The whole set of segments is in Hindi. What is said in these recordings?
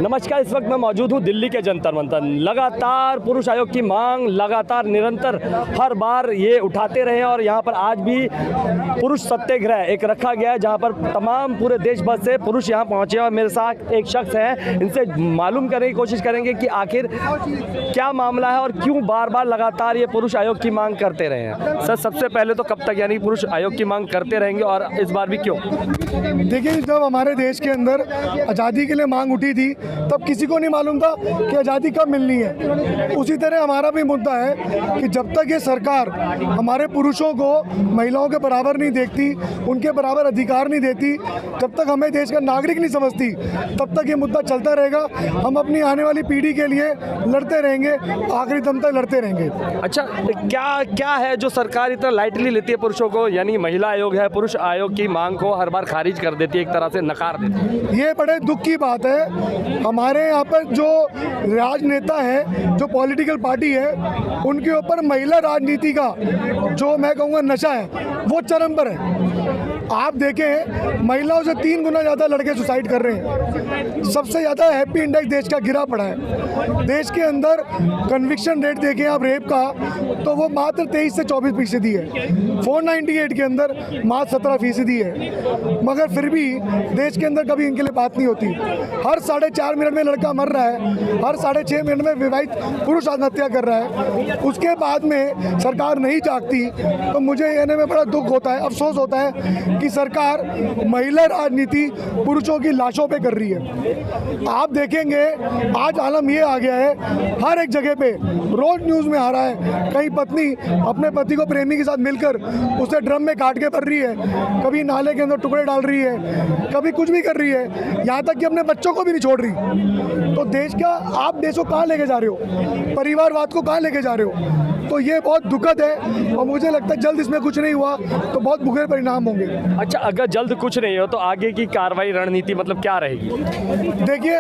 नमस्कार, इस वक्त मैं मौजूद हूँ दिल्ली के जंतर मंतर। लगातार पुरुष आयोग की मांग लगातार निरंतर हर बार ये उठाते रहे और यहाँ पर आज भी पुरुष सत्याग्रह एक रखा गया है, जहाँ पर तमाम पूरे देश भर से पुरुष यहाँ पहुँचे और मेरे साथ एक शख्स है, इनसे मालूम करने की कोशिश करेंगे कि आखिर क्या मामला है और क्यों बार बार लगातार ये पुरुष आयोग की मांग करते रहे हैं। सर, सबसे पहले तो कब तक यानी पुरुष आयोग की मांग करते रहेंगे और इस बार भी क्यों? देखिए, जब हमारे देश के अंदर आज़ादी के लिए मांग उठी थी तब किसी को नहीं मालूम था कि आज़ादी कब मिलनी है। उसी तरह हमारा भी मुद्दा है कि जब तक ये सरकार हमारे पुरुषों को महिलाओं के बराबर नहीं देखती, उनके बराबर अधिकार नहीं देती, जब तक हमें देश का नागरिक नहीं समझती, तब तक ये मुद्दा चलता रहेगा। हम अपनी आने वाली पीढ़ी के लिए लड़ते रहेंगे, आखिरी दम तक लड़ते रहेंगे। अच्छा, क्या है जो सरकार इतना लाइटली लेती है पुरुषों को, यानी महिला आयोग है, पुरुष आयोग की मांग को हर बार खारिज कर देती है, एक तरह से नकार देती है? ये बड़े दुख की बात है। हमारे यहाँ पर जो राजनेता है, जो पॉलिटिकल पार्टी है, उनके ऊपर महिला राजनीति का जो मैं कहूँगा नशा है वो चरम पर है। आप देखें, महिलाओं से 3 गुना ज़्यादा लड़के सुसाइड कर रहे हैं। सबसे ज़्यादा हैप्पी इंडेक्स देश का गिरा पड़ा है। देश के अंदर कन्विक्शन रेट देखें आप रेप का, तो वो मात्र 23 से 24% है। 498 के अंदर मात्र 17% है। मगर फिर भी देश के अंदर कभी इनके लिए बात नहीं होती। हर 4.5 मिनट में लड़का मर रहा है, हर 6.5 मिनट में विवाहित पुरुष आत्महत्या कर रहा है। उसके बाद में सरकार नहीं जागती, तो मुझे कहने में बड़ा दुख होता है, अफसोस होता है कि सरकार महिला राजनीति पुरुषों की लाशों पे कर रही है। आप देखेंगे आज आलम ये आ गया है, हर एक जगह पे रोज न्यूज़ में आ रहा है, कहीं पत्नी अपने पति को प्रेमी के साथ मिलकर उसे ड्रम में काट के भर रही है, कभी नाले के अंदर टुकड़े डाल रही है, कभी कुछ भी कर रही है, यहाँ तक कि अपने बच्चों को भी नहीं छोड़ रही। तो देश का आप देश को कहाँ लेके जा रहे हो, परिवारवाद को कहाँ लेके जा रहे हो? तो ये बहुत दुखद है और मुझे लगता है जल्द इसमें कुछ नहीं हुआ तो बहुत बुरे परिणाम होंगे। अच्छा, अगर जल्द कुछ नहीं हो तो आगे की कार्रवाई रणनीति मतलब क्या रहेगी? देखिए,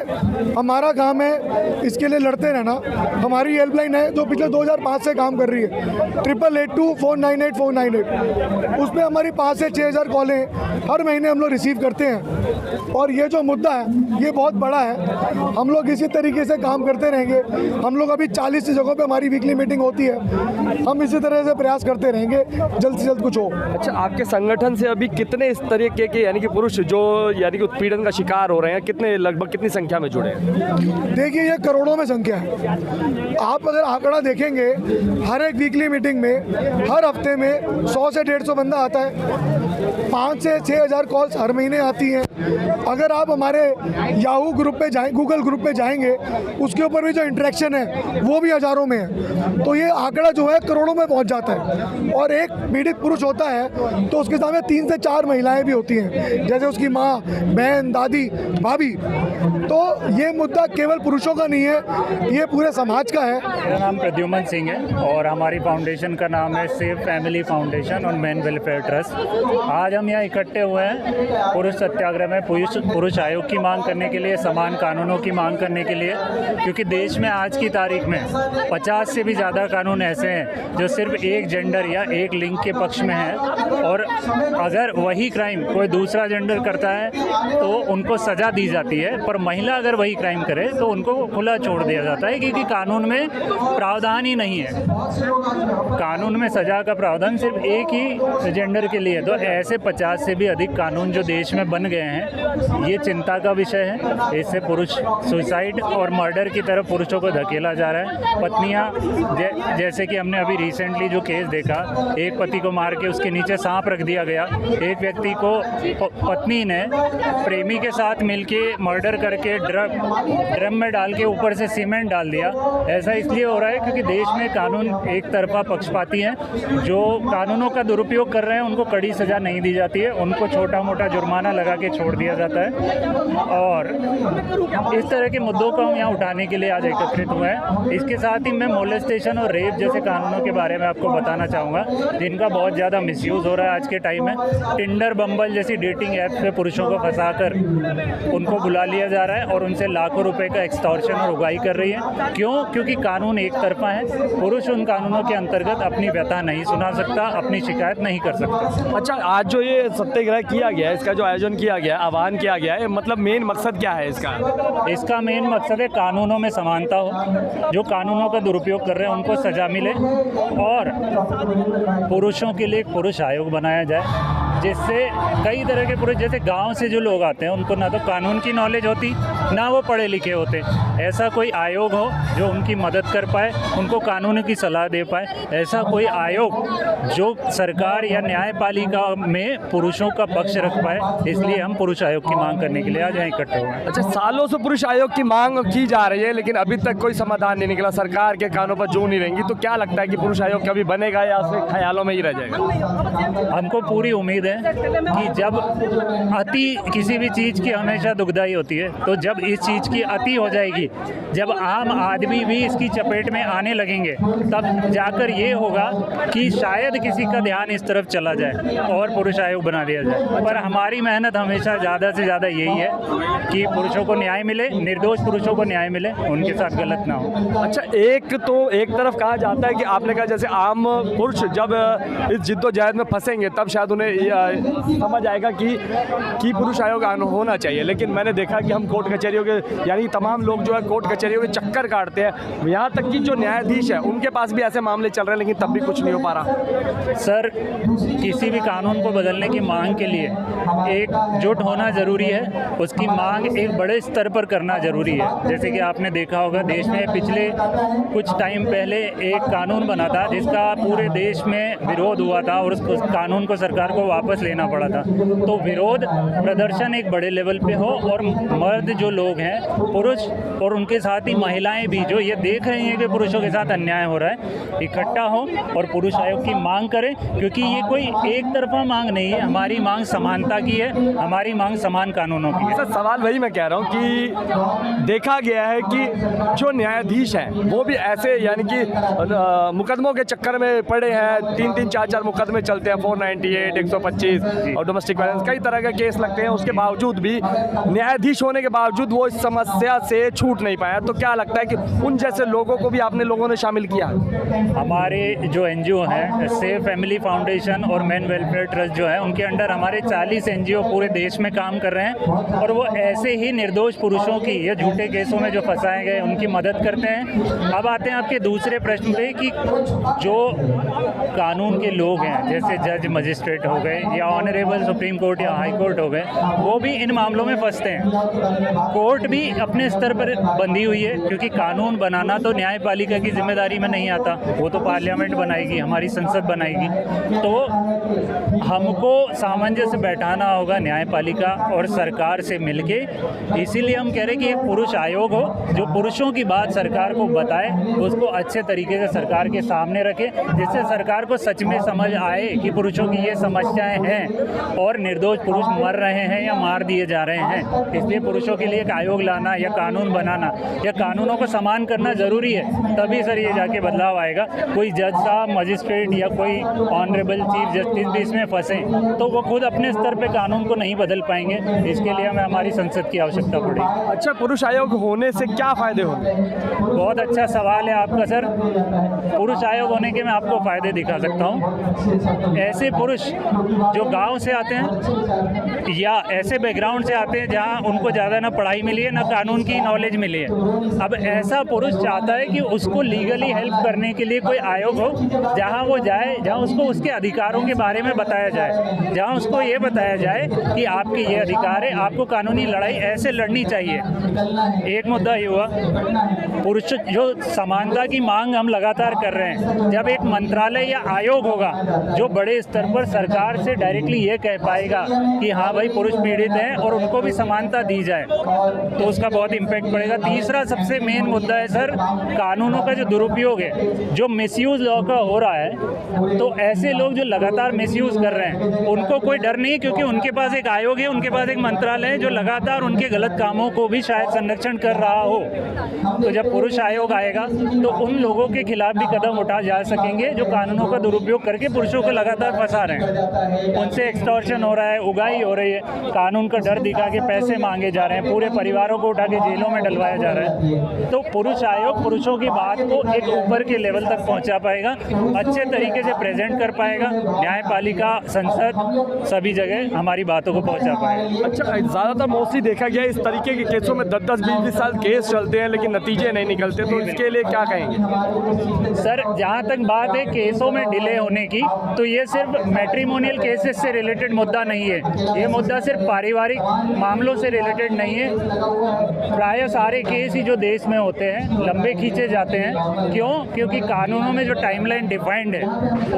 हमारा काम है इसके लिए लड़ते रहना। हमारी हेल्पलाइन है जो पिछले 2005 से काम कर रही है, 8882498498। उसमें हमारी 5 से 6,000 कॉलें हर महीने हम लोग रिसीव करते हैं। और ये जो मुद्दा है ये बहुत बड़ा है। हम लोग इसी तरीके से काम करते रहेंगे। हम लोग अभी 40 जगहों पे हमारी वीकली मीटिंग होती है। हम इसी तरह से प्रयास करते रहेंगे, जल्द से जल्द कुछ हो। अच्छा, आपके संगठन से अभी कितने इस तरीके के यानी कि पुरुष जो यानी कि उत्पीड़न का शिकार हो रहे हैं, कितने लगभग कितनी संख्या में जुड़े हैं? देखिए, ये करोड़ों में संख्या है। आप अगर आंकड़ा देखेंगे, हर एक वीकली मीटिंग में हर हफ्ते में 100 से 150 बंदा आता है। 5 से 6,000 कॉल्स हर महीने आती हैं। अगर आप हमारे याहू ग्रुप पे जाएं, गूगल ग्रुप पे जाएंगे, उसके ऊपर भी जो इंटरेक्शन है वो भी हज़ारों में है। तो ये आंकड़ा जो है करोड़ों में पहुंच जाता है। और एक पीड़ित पुरुष होता है तो उसके सामने 3 से 4 महिलाएं भी होती हैं, जैसे उसकी माँ, बहन, दादी, भाभी। तो ये मुद्दा केवल पुरुषों का नहीं है, ये पूरे समाज का है। मेरा नाम प्रद्युमन सिंह है और हमारी फाउंडेशन का नाम है सेव फैमिली फाउंडेशन और मैन वेलफेयर ट्रस्ट। आज हम यहाँ इकट्ठे हुए हैं पुरुष सत्याग्रह में पुरुष आयोग की मांग करने के लिए, समान कानूनों की मांग करने के लिए, क्योंकि देश में आज की तारीख में 50 से भी ज़्यादा कानून ऐसे हैं जो सिर्फ एक जेंडर या एक लिंग के पक्ष में है। और अगर वही क्राइम कोई दूसरा जेंडर करता है तो उनको सज़ा दी जाती है, पर महिला अगर वही क्राइम करे तो उनको खुला छोड़ दिया जाता है, क्योंकि कानून में प्रावधान ही नहीं है। कानून में सज़ा का प्रावधान सिर्फ एक ही जेंडर के लिए। तो ऐसे 50 से भी अधिक कानून जो देश में बन गए हैं, ये चिंता का विषय है। इससे पुरुष सुसाइड और मर्डर की तरफ पुरुषों को धकेला जा रहा है। पत्नियां जैसे कि हमने अभी रिसेंटली जो केस देखा, एक पति को मार के उसके नीचे सांप रख दिया गया। एक व्यक्ति को पत्नी ने प्रेमी के साथ मिलके मर्डर करके ड्रम में डाल के ऊपर से सीमेंट डाल दिया। ऐसा इसलिए हो रहा है क्योंकि देश में कानून एक तरफा पक्षपाती हैं। जो कानूनों का दुरुपयोग कर रहे हैं उनको कड़ी सज़ा नहीं दी जाती है, उनको छोटा मोटा जुर्माना लगा के छोड़ दिया जाता है। और इस तरह के मुद्दों को हम यहाँ उठाने के लिए आज एकत्रित हुए हैं। इसके साथ ही मैं मोलेस्टेशन और रेप जैसे कानूनों के बारे में आपको बताना चाहूँगा, जिनका बहुत ज़्यादा मिसयूज़ हो रहा है आज के टाइम में। टिंडर बम्बल जैसी डेटिंग ऐप पे पुरुषों को फंसाकर उनको बुला लिया जा रहा है और उनसे लाखों रुपए का एक्सटॉर्शन और उगाही कर रही है। क्यों? क्योंकि कानून एक तरफा है। पुरुष उन कानूनों के अंतर्गत अपनी व्यथा नहीं सुना सकता, अपनी शिकायत नहीं कर सकता। अच्छा, आज जो ये सत्याग्रह किया गया है, इसका जो आयोजन किया गया है, आह्वान किया गया है, मतलब मेन मकसद क्या है इसका? इसका मेन मकसद है कानूनों में समानता हो, जो कानूनों का दुरुपयोग कर रहे हैं उनको सजा मिले और पुरुषों के लिए एक पुरुष आयोग बनाया जाए, जिससे कई तरह के पुरुष, जैसे गांव से जो लोग आते हैं उनको ना तो कानून की नॉलेज होती, ना वो पढ़े लिखे होते। ऐसा कोई आयोग हो जो उनकी मदद कर पाए, उनको कानून की सलाह दे पाए। ऐसा कोई आयोग जो सरकार या न्यायपालिका में पुरुषों का पक्ष रख पाए, इसलिए हम पुरुष आयोग की मांग करने के लिए आज यहाँ इकट्ठे हुए हैं। अच्छा, सालों से पुरुष आयोग की मांग की जा रही है, लेकिन अभी तक कोई समाधान नहीं निकला, सरकार के कानों पर जो नहीं रहेंगी, तो क्या लगता है कि पुरुष आयोग कभी बनेगा या सिर्फ ख्यालों में ही रह जाएगा? हमको पूरी उम्मीद है कि जब अति किसी भी चीज़ की हमेशा दुखदाई होती है, तो जब इस चीज़ की अति हो जाएगी, जब आम आदमी भी इसकी चपेट में आने लगेंगे, तब जाकर ये होगा कि शायद किसी का ध्यान इस तरफ चला जाए और पुरुष आयोग बना दिया जाए। पर हमारी मेहनत हमेशा ज़्यादा से ज़्यादा यही है कि पुरुषों को न्याय मिले, निर्दोष पुरुषों को न्याय मिले, उनके साथ गलत ना हो। अच्छा, एक तरफ कहा जाता है कि आपने कहा जैसे आम पुरुष जब इस जिद्दोजहद में फंसेंगे तब शायद उन्हें समझ आएगा कि पुरुष आयोग होना चाहिए, लेकिन मैंने देखा कि हम कोर्ट कचहरियों के, यानी तमाम लोग जो है कोर्ट कचहरियों के चक्कर काटते हैं, यहाँ तक कि जो न्यायाधीश है उनके पास भी ऐसे मामले चल रहे हैं, लेकिन तब भी कुछ नहीं हो पा रहा। सर, किसी भी कानून को बदलने की मांग के लिए एकजुट होना ज़रूरी है, उसकी मांग एक बड़े स्तर पर करना ज़रूरी है। जैसे कि आपने देखा होगा, देश में पिछले कुछ टाइम पहले एक कानून बना था जिसका पूरे देश में विरोध हुआ था और उस कानून को सरकार को वापस लेना पड़ा था। तो विरोध प्रदर्शन एक बड़े लेवल पे हो और मर्द जो लोग हैं, पुरुष और उनके साथ ही महिलाएं भी जो ये देख रही हैं कि पुरुषों के साथ अन्याय हो रहा है, इकट्ठा हो और पुरुष आयोग की मांग करें, क्योंकि ये कोई एक तरफा मांग नहीं है। हमारी मांग समानता की है, हमारी मांग समान कानूनों की है। सर, सवाल वही मैं कह रहा हूँ कि देखा गया है कि जो न्यायाधीश हैं वो भी ऐसे, यानी कि मुकदमों के चक्कर में पड़े हैं, 3-3, 4-4 मुकदमे चलते हैं, 498, 125 और डोमेस्टिक वायलेंस, कई तरह के केस लगते हैं। उसके बावजूद भी न्यायाधीश होने के बावजूद वो इस समस्या से छूट नहीं पाया। तो क्या लगता है कि उन जैसे लोगों को भी आपने लोगों ने शामिल किया? हमारे जो NGO हैं, सेफ फैमिली फाउंडेशन और मेन वेलफेयर ट्रस्ट जो है, उनके अंडर हमारे 40 NGO पूरे देश में काम कर रहे हैं और वो ऐसे ही निर्दोष पुरुषों की या झूठे केसों में जो फंसाए गए उनकी मदद करते हैं। अब आते हैं आपके दूसरे प्रश्न पे कि जो कानून के लोग हैं, जैसे जज, मजिस्ट्रेट हो गए या ऑनरेबल सुप्रीम कोर्ट या हाई कोर्ट हो गए, वो भी इन मामलों में फंसते हैं। कोर्ट भी अपने स्तर पर बंधी हुई है, क्योंकि कानून बनाना तो न्यायपालिका की जिम्मेदारी में नहीं आता, वो तो पार्लियामेंट बनाएगी, हमारी संसद बनाएगी। तो हमको सामंजस्य बैठाना होगा न्यायपालिका और सरकार से मिलके। इसीलिए हम कह रहे हैं कि एक पुरुष आयोग हो जो पुरुषों की बात सरकार को बताए, उसको अच्छे तरीके से सरकार के सामने रखे, जिससे सरकार को सच में समझ आए कि पुरुषों की ये समस्याएं हैं और निर्दोष पुरुष मर रहे हैं या मार दिए जा रहे हैं। इसलिए पुरुषों के लिए एक आयोग लाना या कानून बनाना या कानूनों को समान करना ज़रूरी है, तभी सर ये जाके बदलाव आएगा। कोई जज साहब, मजिस्ट्रेट या कोई ऑनरेबल चीफ जस्टिस भी इसमें फंसे तो वो खुद अपने स्तर पे कानून को नहीं बदल पाएंगे। इसके लिए हमें हमारी संसद की आवश्यकता पड़ेगी। अच्छा, पुरुष आयोग होने से क्या फ़ायदे होंगे? बहुत अच्छा सवाल है आपका सर। पुरुष आयोग होने के मैं आपको फ़ायदे दिखा सकता हूँ। ऐसे पुरुष जो गांव से आते हैं या ऐसे बैकग्राउंड से आते हैं जहां उनको ज़्यादा ना पढ़ाई मिली है ना कानून की नॉलेज मिली है, अब ऐसा पुरुष चाहता है कि उसको लीगली हेल्प करने के लिए कोई आयोग हो, जहां वो जाए, जहां उसको उसके अधिकारों के बारे में बताया जाए, जहां उसको ये बताया जाए कि आपके ये अधिकार है, आपको कानूनी लड़ाई ऐसे लड़नी चाहिए। एक मुद्दा ये हुआ, पुरुष जो समानता की मांग हम लगातार कर रहे हैं, जब एक मंत्रालय या आयोग होगा जो बड़े स्तर पर सरकार से डायरेक्टली ये कह पाएगा कि हाँ भाई पुरुष पीड़ित हैं और उनको भी समानता दी जाए, तो उसका बहुत इम्पैक्ट पड़ेगा। तीसरा सबसे मेन मुद्दा है सर, कानूनों का जो दुरुपयोग है, जो मिसयूज़ लॉ का हो रहा है, तो ऐसे लोग जो लगातार मिसयूज़ कर रहे हैं उनको कोई डर नहीं है, क्योंकि उनके पास एक आयोग है, उनके पास एक मंत्रालय है जो लगातार उनके गलत कामों को भी शायद संरक्षण कर रहा हो। तो जब पुरुष आयोग आएगा तो उन लोगों के खिलाफ भी कदम उठा जा सकेंगे जो कानूनों का दुरुपयोग करके पुरुषों को लगातार फंसा रहे हैं। उनसे एक्सटॉर्शन हो रहा है, उगाही हो रही है, कानून का डर दिखा के पैसे मांगे जा रहे हैं, पूरे परिवारों को उठा के जेलों में डलवाया जा रहा है। तो पुरुष आयोग पुरुषों की बात को एक ऊपर के लेवल तक पहुंचा पाएगा, अच्छे तरीके से प्रेजेंट कर पाएगा, न्यायपालिका, संसद, सभी जगह हमारी बातों को पहुंचा पाएगा। अच्छा, ज़्यादातर मोस्टली देखा गया इस तरीके के केसों में 10-10, 20-20 साल केस चलते हैं लेकिन नतीजे नहीं निकलते, तो इसके लिए क्या कहेंगे? सर, जहाँ तक बात है केसों में डिले होने की, तो ये सिर्फ मैट्रिमोनियल केसेस से रिलेटेड मुद्दा नहीं है, ये मुद्दा सिर्फ पारिवारिक मामलों से रिलेटेड नहीं है। प्राय सारे केस ही जो देश में होते हैं लंबे खींचे जाते हैं। क्यों? क्योंकि कानूनों में जो टाइमलाइन डिफाइंड है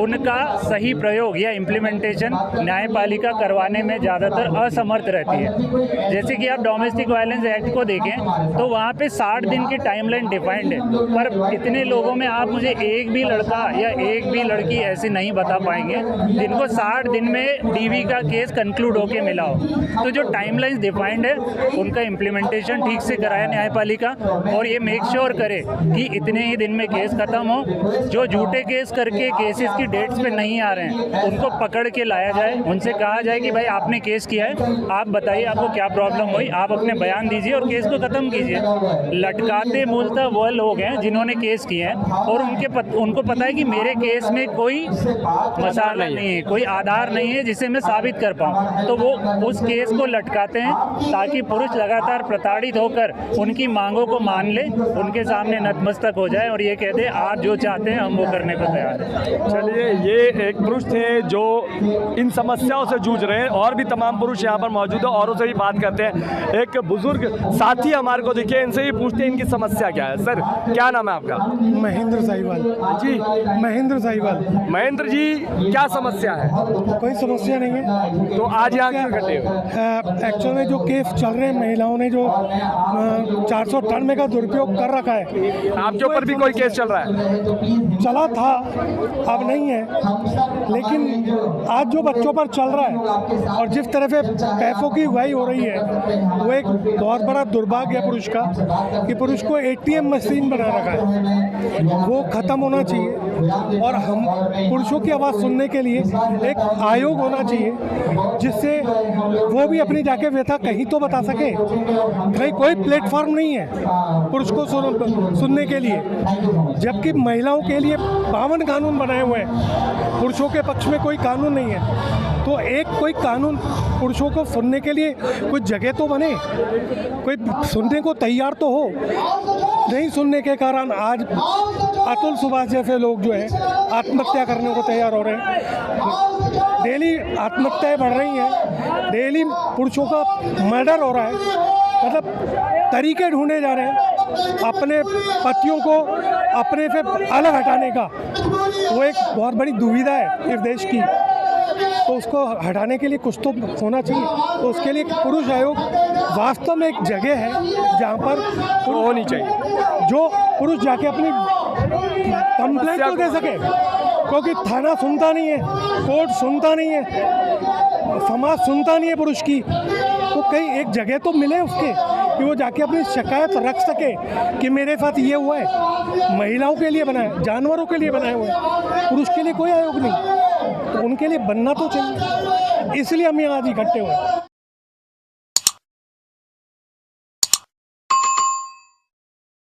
उनका सही प्रयोग या इम्प्लीमेंटेशन न्यायपालिका करवाने में ज़्यादातर असमर्थ रहती है। जैसे कि आप डोमेस्टिक वायलेंस एक्ट को देखें तो वहाँ पे 60 दिन की टाइमलाइन डिफाइंड है, पर इतने लोगों में आप मुझे एक भी लड़का या एक भी लड़की ऐसे नहीं बता पाएंगे जिनको 60 दिन में डीवी का केस कंक्लूड होके मिला हो। तो जो टाइमलाइंस डिफाइंड है उनका इम्प्लीमेंटेशन ठीक से कराए न्यायपालिका, और ये मेक श्योर करे कि इतने ही दिन में केस खत्म हो। जो झूठे केस करके केसेस की डेट्स पे नहीं आ रहे हैं उनको पकड़ के लाया जाए, उनसे कहा जाए कि भाई आपने केस किया है, आप बताइए आपको क्या प्रॉब्लम हुई, आप अपने बयान दीजिए और केस को ख़त्म कीजिए। लटकाते मूलतः वो लोग हैं जिन्होंने केस किए हैं और उनको पता है कि मेरे केस में कोई मसाला नहीं है, कोई आधार नहीं है जिसे मैं साबित कर पाऊँ, तो वो उस केस को लटकाते हैं ताकि पुरुष लगातार प्रताड़ित होकर उनकी मांगों को मान ले, उनके सामने नतमस्तक हो जाए और ये कह दे आप जो चाहते हैं हम वो करने को तैयार हैं। चलिए, ये एक पुरुष थे जो इन समस्याओं से जूझ रहे हैं, और भी तमाम पुरुष यहाँ पर मौजूद है, औरों से भी बात करते हैं। एक बुजुर्ग साथी हमारे को दिखे, इनसे भी पूछते हैं इनकी समस्या क्या है। सर, क्या नाम है आपका? महेंद्र साहिवाल जी, महेंद्र साहिवाल। महेंद्र जी, क्या समस्या है? कोई समस्या नहीं है। तो आज यहाँ क्यों इकट्ठे हुए? एक्चुअल में जो केस चल रहे हैं, महिलाओं ने जो 498 का दुरुपयोग कर रखा है, आपके ऊपर भी कोई केस चल रहा है? चला था, अब नहीं है, लेकिन आज जो बच्चों पर चल रहा है और जिस तरह से पैसों की उगाही हो रही है, वो एक बहुत बड़ा दुर्भाग्य है पुरुष का कि पुरुष को ATM मशीन बना रखा है। वो ख़त्म होना चाहिए और हम पुरुषों की आवाज़ सुनने के लिए एक आयोग होना चाहिए जिससे वो भी अपनी जाके व्यथा कहीं तो बता सके। कहीं कोई प्लेटफॉर्म नहीं है पुरुष को सुनने के लिए, जबकि महिलाओं के लिए 52 कानून बनाए हुए हैं, पुरुषों के पक्ष में कोई कानून नहीं है। तो एक कोई कानून पुरुषों को सुनने के लिए कुछ जगह तो बने, कोई सुनने को तैयार तो हो। नहीं सुनने के कारण आज अतुल सुभाष जैसे लोग जो है आत्महत्या करने को तैयार हो रहे हैं। डेली आत्महत्याएं बढ़ रही हैं, डेली पुरुषों का मर्डर हो रहा है। मतलब तरीके ढूंढे जा रहे हैं अपने पतियों को अपने से अलग हटाने का। वो एक बहुत बड़ी दुविधा है इस देश की, तो उसको हटाने के लिए कुछ तो होना चाहिए। तो उसके लिए पुरुष आयोग वास्तव में एक जगह है जहाँ पर होनी चाहिए, जो पुरुष जाके अपनी कंप्लेंट तो दे सके, क्योंकि थाना सुनता नहीं है, कोर्ट सुनता नहीं है, समाज सुनता नहीं है पुरुष की। तो कहीं एक जगह तो मिले उसके कि वो जाके अपनी शिकायत रख सके कि मेरे साथ ये हुआ है। महिलाओं के लिए बना है, जानवरों के लिए बनाए हुए हैं, पुरुष के लिए कोई आयोग नहीं। तो उनके लिए बनना तो चाहिए, इसलिए हम यहाँ आज इकट्ठे हुए।